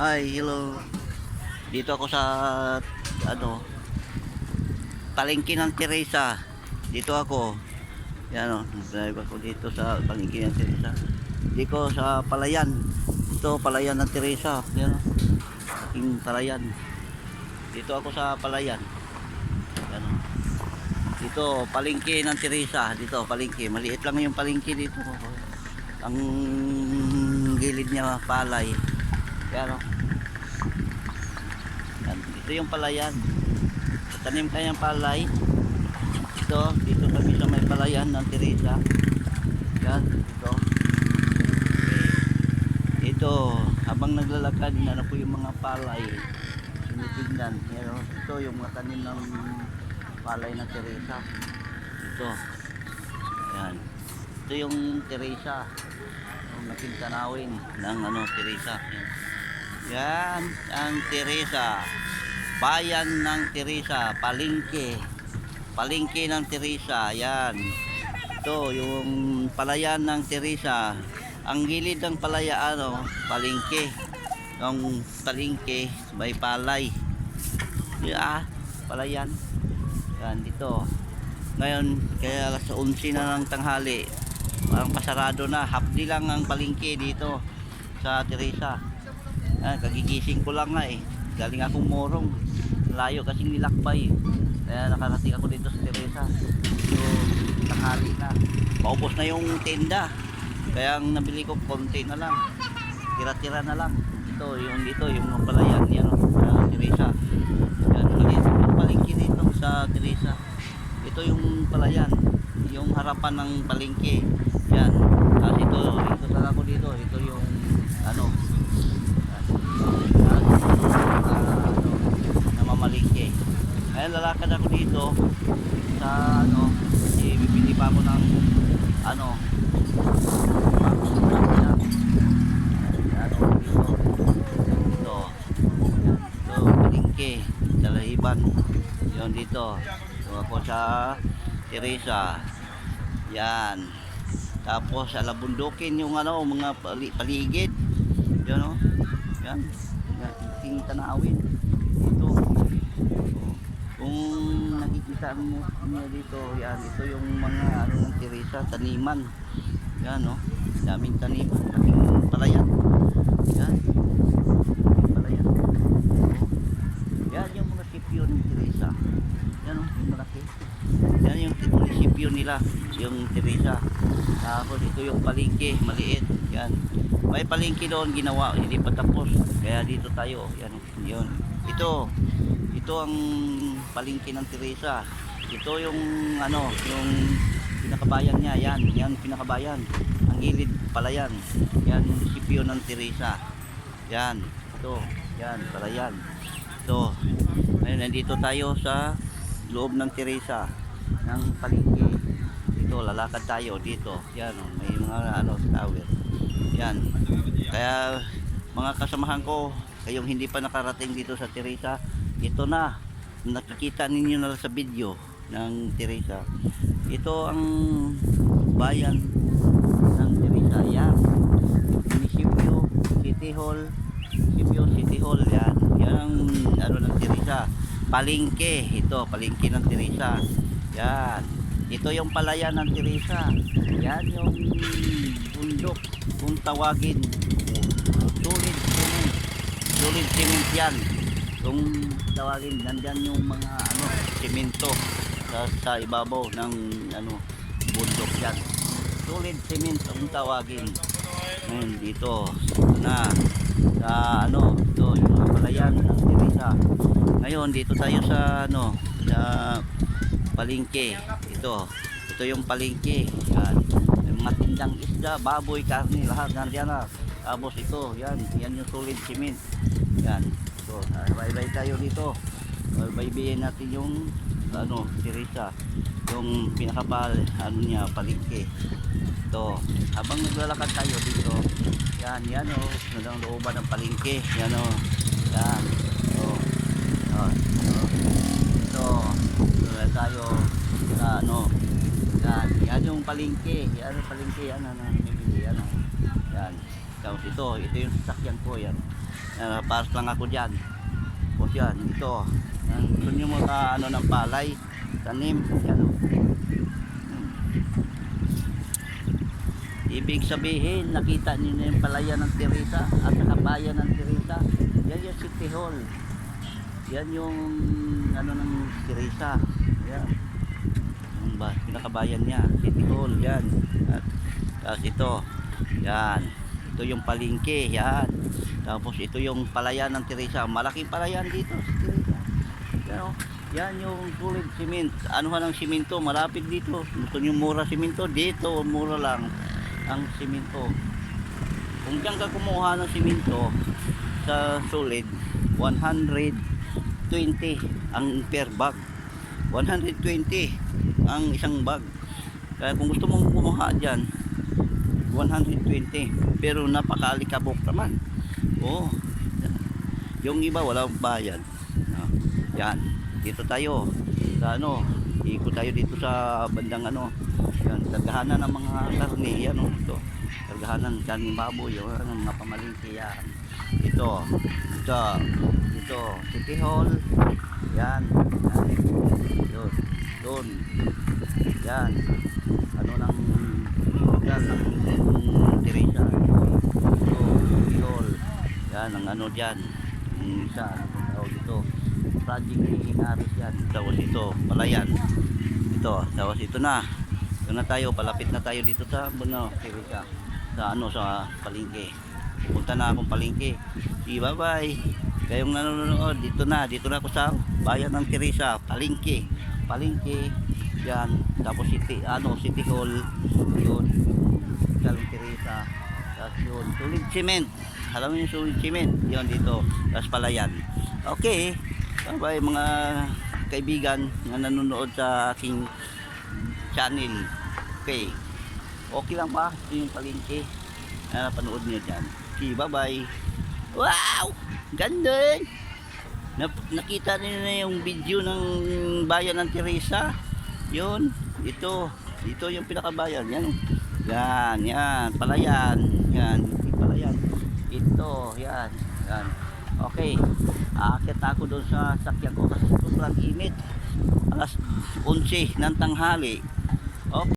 Hi, hello. Dito ako sa ano, palengke ng Teresa. Dito ako. Yan oh, drive ako dito sa palengke ng Teresa. Dito sa Palayan. Ito Palayan ng Teresa. Yan oh, aking Palayan. Dito ako sa Palayan. Yan oh. Dito palengke ng Teresa. Dito palengke. Maliit lang yung palengke dito. Ang gilid niya palay. Yan oh. Ito yung Palayan. Tanim kayang palay. Dito kami sa may Palayan ng Teresa. Yan, ito. Okay. Ito, habang naglalakad, ano po yung mga palay. Tinitignan. Ito yung mga tanim ng palay ng Teresa. Ito. Yan. Ito yung Teresa. Yung nating tanawin ng Teresa. Yan, ang Teresa. Bayan ng Teresa, palengke. Palengke ng Teresa, yan. Ito yung Palayan ng Teresa. Ang gilid ng palengke. Yung palengke, may palay. Yeah, Palayan. Yan dito. Ngayon, kaya alas 11 na ng tanghali. Parang pasarado na, half day lang ang palengke dito sa Teresa. Kagigising ko lang nga eh. Galing akong Morong. Layo kasing nilakbay. Kaya nakarating ako dito sa Teresa. So, tanghali na. Paubos na yung tenda. Kaya ang nabili ko, konti na lang. Tira-tira na lang. Ito, yung mga Palayan. Yan o, sa Teresa. Yan, maliit yung palengke dito sa Teresa. Ito yung Palayan. Yung harapan ng palengke. Yan. Tapos ito talaga ko dito. Ito yung namamalingke. Ayan, lalakad ako dito sa bibili pa ako ng dito palengke Dalahiban yun dito. Ako sa Teresa. Yan, tapos alabundukin yung mga paligid yun o. Yan, ating tanawin ito. Kung nakikita mo dito, yan, ito yung mga ng Teresa, taniman. Yan o, daming taniman. Ating Palayan. Yan, Palayan. Yan yung munisipyo ng Teresa. Yan o, yung malaki. Yan yung munisipyo nila, yung Teresa. Tapos ito yung palengke, maliit. Yan, may palengke doon ginawa, hindi pa tapos. Kaya dito tayo. Yan, yun. Ito ang palengke ng Teresa. Ito yung yung pinakabayan niya. Yan pinakabayan. Ang gilid Palayan. Yan munisipyo ng Teresa. Yan, ito. Yan, Palayan. Ito. Ngayon nandito tayo sa loob ng Teresa ng palengke. Dito lalakad tayo dito. Yan, may mga tower. Yan. Kaya mga kasamahan ko, kayong hindi pa nakarating dito sa Teresa, ito na, nakikita ninyo na sa video ng Teresa. Ito ang bayan ng Teresa. Yan, munisipyo, City Hall, yan. Yan ang ng Teresa. Palengke, ito, palengke ng Teresa. Yan, ito yung Palayan ng Teresa. Yan yung bundok, kung tawagin, solid cement yan. Kung tawagin, nandyan yung mga semento sa ibabaw ng bundok yan. Solid cement kung tawagin. Ngayon dito na sa ito yung Palayan ng Teresa. Ngayon dito tayo sa sa palengke. Ito yung palengke. Yan, mga tindang isda, baboy, karne, lahat nandiyan na. Tapos ito, yan yung solid cement. Yan, ito, bye-bye tayo dito. Bye-bye natin yung Teresa, yung niya, palengke. Ito, habang naglalakad tayo dito, yan o, nadang looban ng palengke. Yan o, yan. Ito, tayo sa yan yung palengke. Yan yung palengke, yan. Yan. Tapos ito yung sasakyan ko, yan. Paras lang ako dyan. O yan, ito. Gusto nyo mga ano ng palay, tanim, yan o. Ibig sabihin, nakita niyo na yung palayan ng Teresa at saka bayan ng Teresa. Yan yung City Hall. Yan yung ano ng Teresa. Yan. Yung pinakabayan niya, City Hall, yan. At tapos ito, yan. Ito yung palengke, yan. Tapos ito yung palayan ng Teresa. Malaking palayan dito sa Teresa. Yan o. Yan yung solid cement. Anuhan ng simento, malapit dito. Gusto nyo mura simento, dito mura lang ang simento. Kung diyan ka kumuha ng simento sa solid, 120 ang per bag. 120 ang isang bag. Kaya kung gusto mong kumuha diyan, 120. Pero napakaalikabok naman. Oh. Yung iba walang bayad. Yan. Dito tayo. Sa ano, ikot tayo dito sa bandang ano. Yan, kargahanan ng mga karne, yan o, ito. Kargahanan ng karne baboy, yung mga pamalingki yan. Ito, City Hall. Yan. Yun, doon. Yan. Ano ng lugar ng Teresa. Ito, City Hall. Yan, ang ano dyan. Yung isa, ang tawag dito. Project ni Inaris yan. Tapos ito, palayan. Ito, tapos ito na. Ito na tayo, palapit na tayo dito sa Teresa. Sa ano, sa palengke. Pupunta na akong palengke. Bye-bye. Kayong nanonood, dito na ako sa bayan ng Teresa, palengke. Palengke. Yan, tapos City Hall. Yun. Salong Teresa. Tapos yun, solid cement. Alam mo yung solid cement? Yun dito. Tapos palayan. Okay. Bye-bye mga kaibigan na nanonood sa aking channel. Okay. Okay lang ba? Ito yung palengke na napanood nyo dyan. Okay, bye-bye. Wow! Ganda! Nakita niyo na yung video ng bayan ng Teresa. Yun. Ito yung pinakabayan. Yan. Palayan. Yan. Palayan. Ito. Yan. Okay. Aakit ako doon sa sakyan ko kasi sobrang init. Alas 11 ng tanghali. Okay.